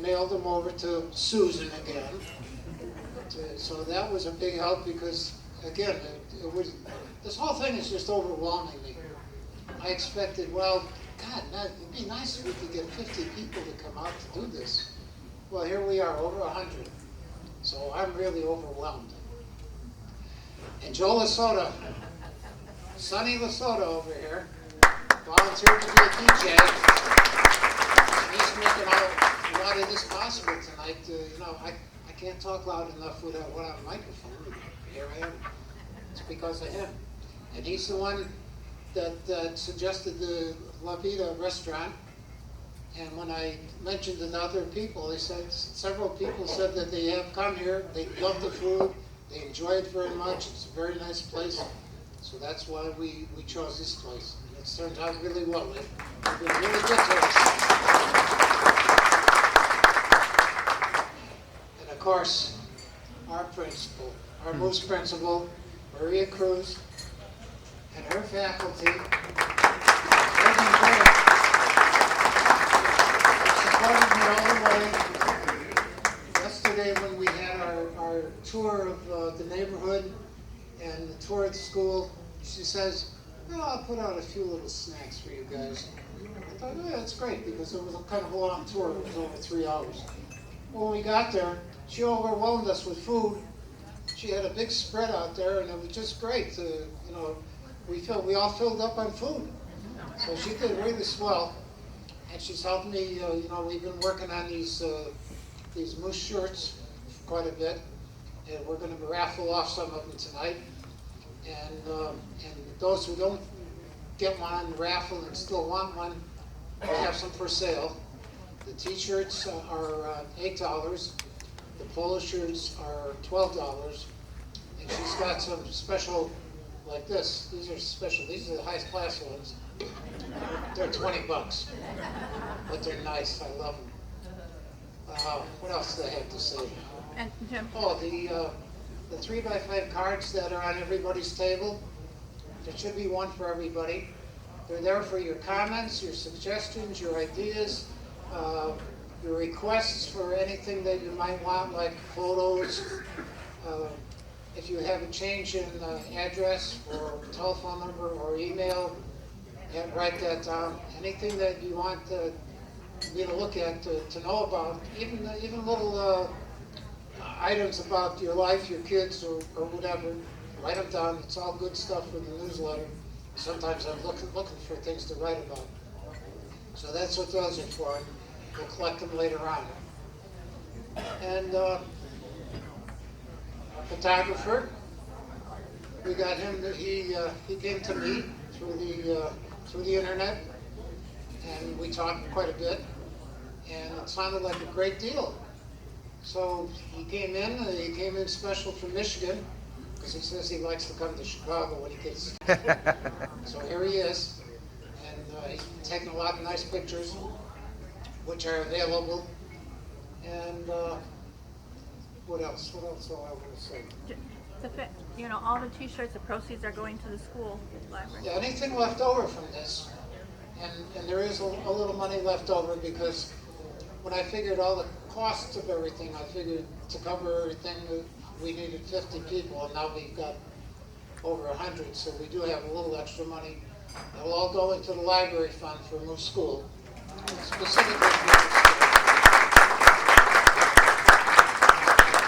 [SPEAKER 5] mailed them over to Susan again. So that was a big help because, again, this whole thing is just overwhelming me. I expected, well, God, it'd be nice if we could get 50 people to come out to do this. Well, here we are, over 100. So I'm really overwhelmed. And Joe Lasota, Sonny Lasota over here, volunteered to be a DJ. He's making a lot of this possible tonight. I can't talk loud enough without a microphone. Here I am. It's because of him. And he's the one that suggested the La Vida restaurant. And when I mentioned it to other people, several people said that they have come here, they love the food, they enjoy it very much, it's a very nice place. So that's why we chose this place. And it's turned out really well. They've been really good to us. And of course, our principal, our Moos principal, Maria Cruz, and her faculty, supported me all the way. Yesterday when we had our tour of the neighborhood, and tour of the school. She says, "Well, I'll put out a few little snacks for you guys." I thought, "Yeah, that's great," because it was a kind of a long tour. It was over 3 hours. When we got there, she overwhelmed us with food. She had a big spread out there, and it was just great. We all filled up on food. So she did really swell, and she's helped me. We've been working on these Moose shirts quite a bit, and we're going to raffle off some of them tonight. And those who don't get one on the raffle and still want one, we have some for sale. The T-shirts are $8. The polo shirts are $12, and she's got some special, like this. These are special. These are the highest class ones. They're $20, but they're nice. I love them. What else do I have to say?
[SPEAKER 22] And Jim.
[SPEAKER 5] Oh, the 3x5 cards that are on everybody's table. There should be one for everybody. They're there for your comments, your suggestions, your ideas, your requests for anything that you might want, like photos. If you have a change in address or telephone number or email, write that down. Anything that you want me to look at, to know about, even little items about your life, your kids, or whatever, write them down. It's all good stuff for the newsletter. Sometimes I'm looking for things to write about. So that's what those are for. We'll collect them later on. And our photographer, we got him. He came to me through the internet, and we talked quite a bit, and it sounded like a great deal. So he came in special from Michigan, because he says he likes to come to Chicago when he gets. So here he is, and he's taking a lot of nice pictures, which are available. And what else? What else do I want to say?
[SPEAKER 22] All the T-shirts, the proceeds are going to the school library.
[SPEAKER 5] Yeah, anything left over from this, and there is a little money left over, because when I figured all the costs of everything, I figured to cover everything we needed 50 people, and now we've got over 100, so we do have a little extra money. It will all go into the library fund for Moose School, specifically for Moose School.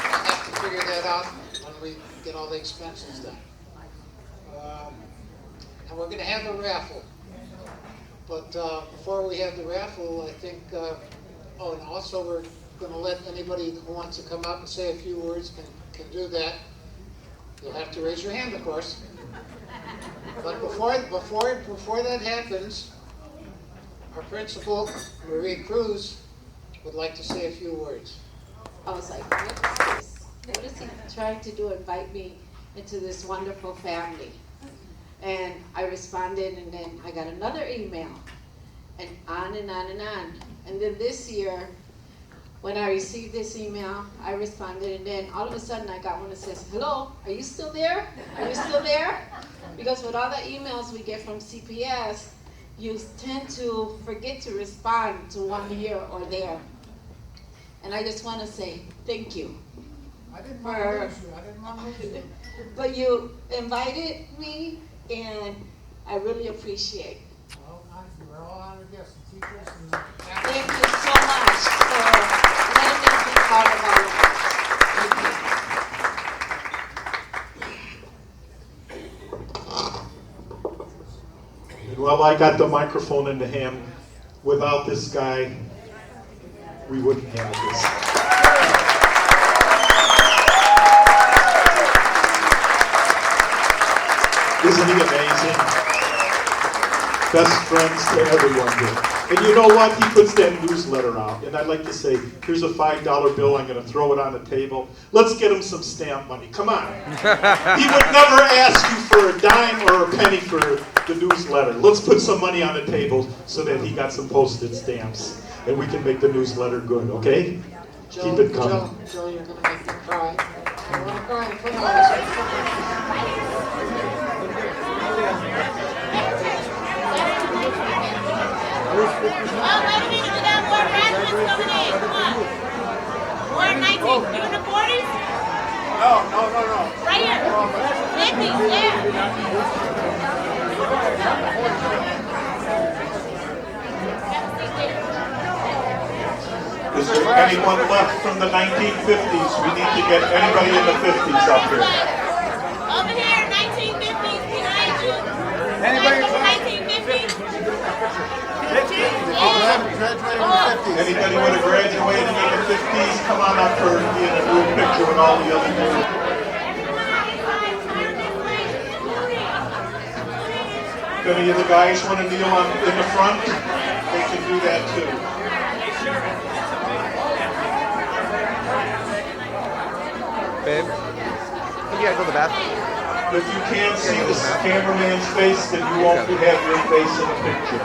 [SPEAKER 5] I have to figure that out when we get all the expenses done. And we're going to have a raffle. But before we have the raffle, I think, and also we're going to let anybody who wants to come up and say a few words can do that. You'll have to raise your hand, of course. But before that happens, our principal, Marie Cruz, would like to say a few words.
[SPEAKER 8] I was like, what is he trying to do? Invite me into this wonderful family. And I responded, and then I got another email, and on and on and on. And then this year, when I received this email, I responded, and then all of a sudden I got one that says, "Hello, are you still there? Are you still there?" Because with all the emails we get from CPS, you tend to forget to respond to one here or there. And I just want to say thank you.
[SPEAKER 5] I didn't want to lose you. I didn't want to lose you.
[SPEAKER 8] But you invited me, and I really appreciate it.
[SPEAKER 5] Well, we're all honored guests and teachers.
[SPEAKER 8] Thank you so much for letting me be part of our lives.
[SPEAKER 12] Well, I got the microphone into him. Without this guy, we wouldn't have this. Isn't he amazing? Best friends to everyone here. And you know what? He puts that newsletter out. And I'd like to say, here's a $5 bill. I'm going to throw it on the table. Let's get him some stamp money. Come on. He would never ask you for a dime or a penny for the newsletter. Let's put some money on the table so that he got some postage stamps. And we can make the newsletter good, okay? Keep it coming.
[SPEAKER 5] Joe, you're going to make me cry. I want to cry in front of us.
[SPEAKER 9] Oh, wait a minute, we got more rabbits coming in. Come on. More 19. You in the 40s?
[SPEAKER 12] No.
[SPEAKER 9] Right here.
[SPEAKER 12] Is there anyone left from the 1950s? We need to get anybody in the 50s up here.
[SPEAKER 9] Over here, 1950s, behind you.
[SPEAKER 12] Anybody
[SPEAKER 9] from 1950s?
[SPEAKER 12] Anybody would have graduated in the 50s? Come on up for be in a group picture with all the other people. If any of the guys want to kneel in the front, they can do that too.
[SPEAKER 1] Babe, you gotta go to the bathroom.
[SPEAKER 12] If you can't see the cameraman's face, then you won't have your face in the picture.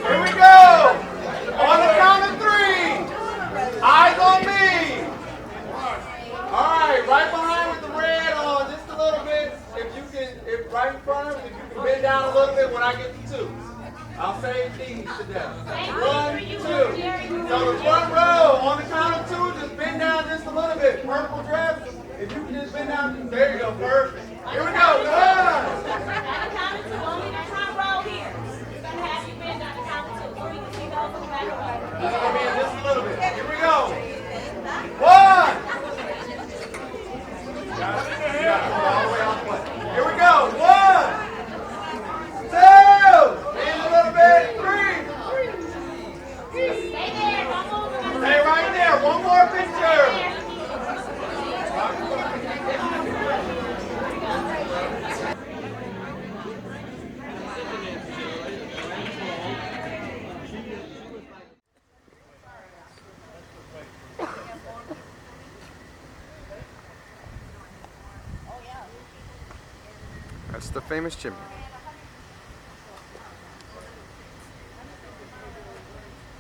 [SPEAKER 10] Here we go! On the count of 3. Eyes on me! Alright, right behind with the red on just a little bit. If right in front of it, if you can bend down a little bit when I get to 2. I'll save these to them. 1, 2. So the front row, on the count of 2, just bend down just a little bit. Purple dress, if you can just bend down, there you go, perfect. Here we go, 1.
[SPEAKER 9] On the count of 2, only the front row here. We're going to have you bend on the count of 2 so we can see those in the back row.
[SPEAKER 10] It's going to be in just a little bit. Here we go. 1. Here we go. 1. 2. Bend a little bit. 3.
[SPEAKER 9] Stay there. Don't move.
[SPEAKER 10] Stay right there. One more picture.
[SPEAKER 1] That's the famous chimney.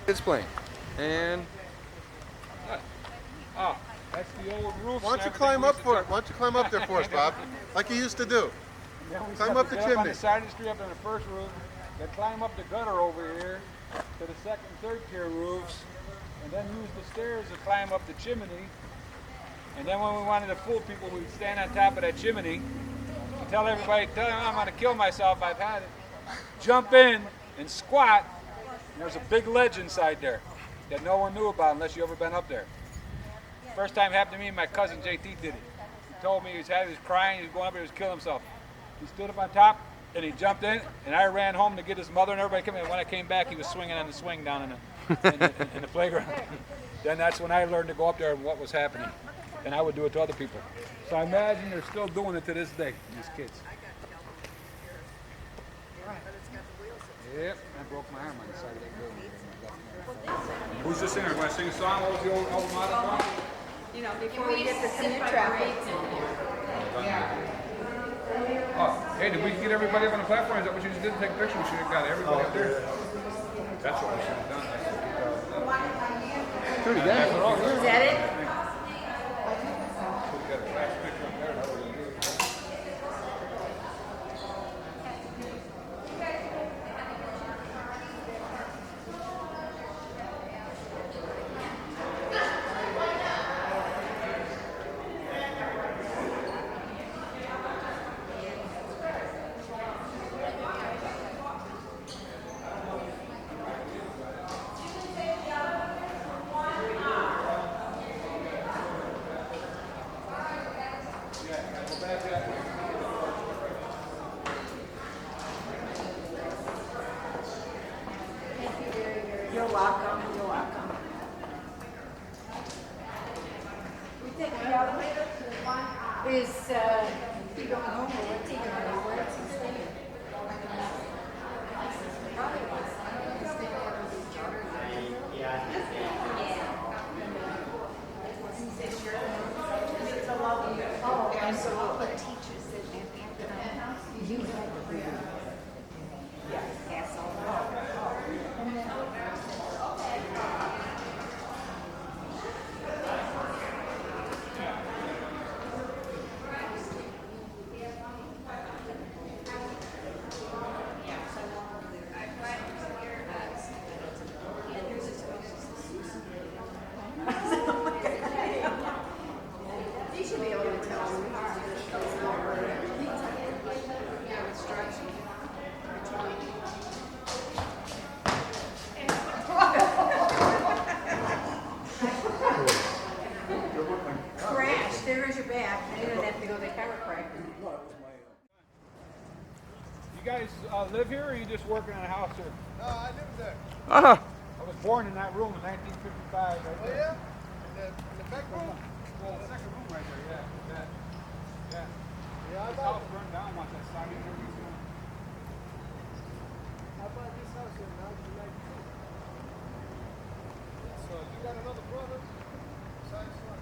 [SPEAKER 1] It's playing. And
[SPEAKER 6] Oh, that's the old roof.
[SPEAKER 7] Why don't you climb up for it? Why don't you climb up there for us, Bob? Like you used to do. Climb up the
[SPEAKER 6] Get
[SPEAKER 7] chimney.
[SPEAKER 6] up on the side of the street up on the first roof, then climb up the gutter over here to the second and third tier roofs, and then use the stairs to climb up the chimney. And then when we wanted to fool people, we'd stand on top of that chimney and tell everybody, tell them I'm going to kill myself, I've had it. Jump in and squat, and there's a big ledge inside there that no one knew about unless you ever been up there. First time happened to me, my cousin JT did it. He told me he was crying, he was going up there, he was killing himself. He stood up on top and he jumped in, and I ran home to get his mother and everybody came in. And when I came back, he was swinging on the swing down in the playground. Then that's when I learned to go up there and what was happening. And I would do it to other people. So I imagine they're still doing it to this day, these kids. Yep, I broke my arm on the side of that building. Who's the singer? Want to sing a song? What was the old album song?
[SPEAKER 8] You know, before we get to see traffic.
[SPEAKER 6] Oh, hey, did we get everybody up on the platform? Is that what you just did? Take a picture? We should have got everybody up there. That's what we should have done.
[SPEAKER 1] pretty good.
[SPEAKER 8] Is that it? You're welcome. You're welcome. We take the elevator to one. Is he going home or what's he going to do? Where is he staying? Oh, and so all the teachers that you had to read. Yeah, pass
[SPEAKER 6] live here, or are you just working on a house here?
[SPEAKER 10] No, I live there.
[SPEAKER 6] I was born in that room in 1955. Right there.
[SPEAKER 10] Yeah? In the back room?
[SPEAKER 6] Well, the second room right there, yeah. Yeah.
[SPEAKER 10] Yeah,
[SPEAKER 6] This house burned down once that side.
[SPEAKER 10] How about this house in 1992? So you got another brother? Besides one?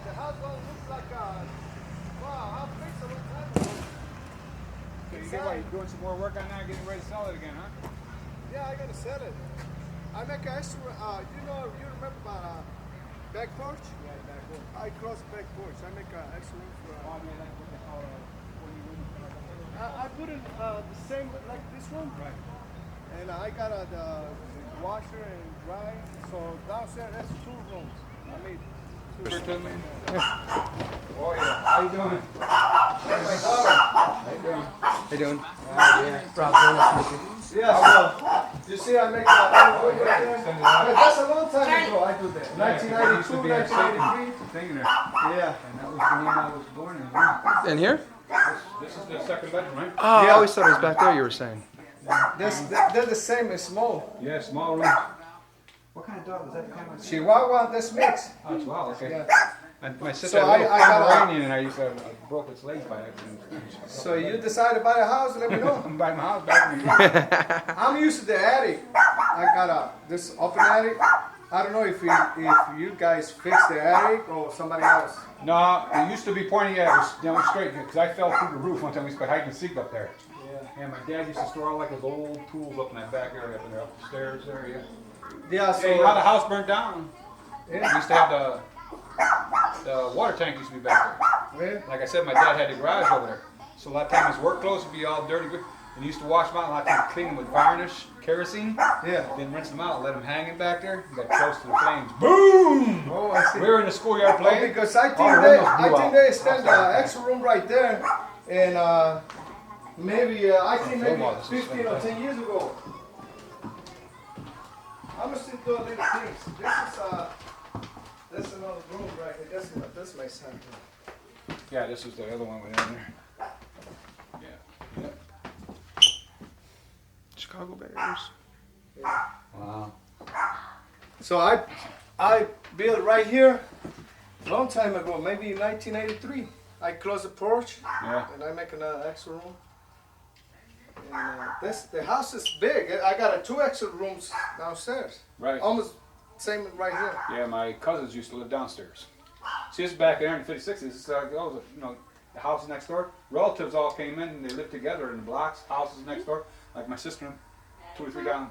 [SPEAKER 10] The house looks like wow, how big's a little time ago?
[SPEAKER 6] So you're doing some more work on that, getting ready to sell it again, huh?
[SPEAKER 10] Yeah, I gotta sell it. I make an extra, you remember about back porch?
[SPEAKER 6] Yeah, the back porch.
[SPEAKER 10] I cross back porch. I make an extra room for.
[SPEAKER 6] Oh, yeah, that's what they call a 40 room.
[SPEAKER 10] I put in the same like this room.
[SPEAKER 6] Right.
[SPEAKER 10] And I got the washer and dry. So downstairs, that's 2 rooms. I made 2 rooms.
[SPEAKER 6] Oh, yeah. How you doing?
[SPEAKER 10] That's my daughter.
[SPEAKER 6] How you doing? How you doing?
[SPEAKER 10] Yeah, well, you see, I make but that's a long time ago. I do that. 1992, 1993.
[SPEAKER 6] Yeah. And that was the one I was born in.
[SPEAKER 11] In here?
[SPEAKER 6] This is the second bedroom, right?
[SPEAKER 11] Oh, I always thought it was back there, you were saying.
[SPEAKER 10] They're the same, it's small.
[SPEAKER 6] Yeah, small room. What kind of dog was that?
[SPEAKER 10] Chihuahua, that's mixed.
[SPEAKER 6] Oh, Chihuahua, okay.
[SPEAKER 10] Yeah.
[SPEAKER 6] And my sister
[SPEAKER 10] So
[SPEAKER 6] had a little
[SPEAKER 10] I got
[SPEAKER 6] Pomeranian, and I used to broke its legs by accident.
[SPEAKER 10] So you decide to buy a house, let me know.
[SPEAKER 6] I'm buying my house back.
[SPEAKER 10] I'm used to the attic. I got this open attic. I don't know if you guys fixed the attic or somebody else.
[SPEAKER 6] No, it used to be pointing at it was down straight because I fell through the roof one time. We used to play hide and seek up there. Yeah. And my dad used to store all like his old tools up in that back area, up in there, upstairs area.
[SPEAKER 10] Yeah. So
[SPEAKER 6] hey, how the house burnt down? Yeah. We used to have the water tank used to be back there.
[SPEAKER 10] Yeah.
[SPEAKER 6] Like I said, my dad had the garage over there. So a lot of times his work clothes would be all dirty. And he used to wash them out, a lot of times clean them with varnish, kerosene.
[SPEAKER 10] Yeah.
[SPEAKER 6] Then rinse them out, let them hang it back there. And got close to the flames. Boom!
[SPEAKER 10] Oh, I see.
[SPEAKER 6] We were in the schoolyard playing.
[SPEAKER 10] Oh, because I think they extend the extra room right there, and maybe 15 or 10 years ago. I'm gonna still do little things. This is another room right here. That's my son.
[SPEAKER 6] Yeah, this is the other one we had in there. Yeah.
[SPEAKER 11] Chicago Bears.
[SPEAKER 10] Yeah.
[SPEAKER 6] Wow.
[SPEAKER 10] So I built right here a long time ago, maybe in 1983. I closed the porch, and I make another extra room. And the house is big. I got 2 extra rooms downstairs.
[SPEAKER 6] Right.
[SPEAKER 10] Almost same right here.
[SPEAKER 6] Yeah, my cousins used to live downstairs. See, this is back there in the 50s, 60s. This is the houses next door. Relatives all came in and they lived together in the blocks, houses next door. Like my sister, 2 or 3 down.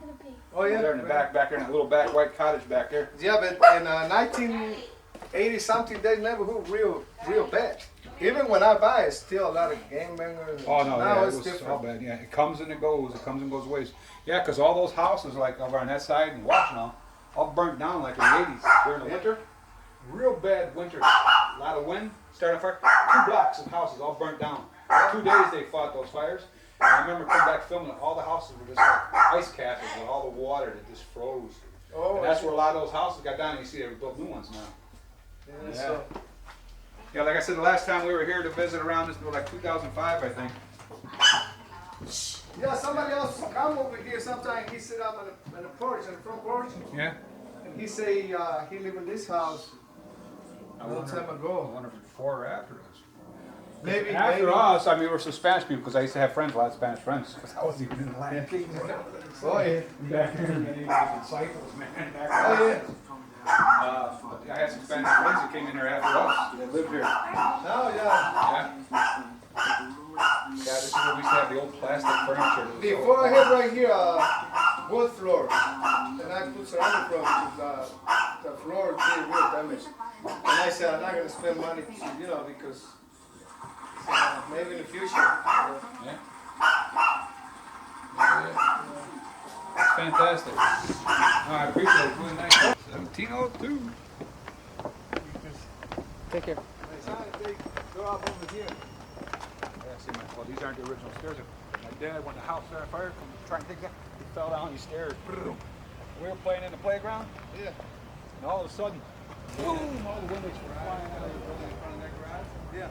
[SPEAKER 10] Oh yeah.
[SPEAKER 6] There in the back there in that little back white cottage back there.
[SPEAKER 10] Yeah, but in 1980 something, they neighborhood real bad. Even when I buy, it's still a lot of game bangers.
[SPEAKER 6] Oh no,
[SPEAKER 10] now
[SPEAKER 6] yeah,
[SPEAKER 10] it's
[SPEAKER 6] it was
[SPEAKER 10] different.
[SPEAKER 6] all bad. Yeah, it comes and it goes. It comes and goes ways. Yeah, because all those houses like over on that side and Washington, all burnt down like in the 80s during the winter. Real bad winter. A lot of wind, starting fire. 2 blocks of houses all burnt down. 2 days they fought those fires. And I remember coming back filming it. All the houses were just like ice castles with all the water that just froze.
[SPEAKER 10] Oh,
[SPEAKER 6] and that's where a lot of those houses got down. And you see they built new ones now.
[SPEAKER 10] Yeah.
[SPEAKER 6] So. Yeah, like I said, the last time we were here to visit around this was like 2005, I think.
[SPEAKER 10] Yeah, somebody else come over here sometime. He sit up on the porch, on the front porch.
[SPEAKER 6] Yeah.
[SPEAKER 10] And he say he lived in this house a long time ago.
[SPEAKER 6] I wonder if it's before or after us.
[SPEAKER 10] Maybe
[SPEAKER 6] After us, I mean, we were some Spanish people because I used to have friends, a lot of Spanish friends. Because I was even in the Latin Kingdom.
[SPEAKER 10] Oh yeah.
[SPEAKER 6] Back there in the disciples, man.
[SPEAKER 10] Oh yeah.
[SPEAKER 6] I had some Spanish friends that came in here after us. They lived here.
[SPEAKER 10] Oh yeah.
[SPEAKER 6] Yeah. Yeah, this is where we used to have the old plastic furniture.
[SPEAKER 10] Before I had right here wood floor, and I put ceramic floor because the floor is really real damaged. And I said, I'm not going to spend money, you know, because maybe in the future.
[SPEAKER 6] Yeah. That's fantastic. I appreciate it. Really nice. 1702.
[SPEAKER 23] Take care.
[SPEAKER 10] Go up over here.
[SPEAKER 6] Yeah, see, well, these aren't the original stairs. My dad, when the house started fire, come trying to take that, he fell down these stairs. Boom. We were playing in the playground.
[SPEAKER 10] Yeah.
[SPEAKER 6] And all of a sudden, boom, all the windows were flying out of the building in front of that garage.
[SPEAKER 10] Yeah.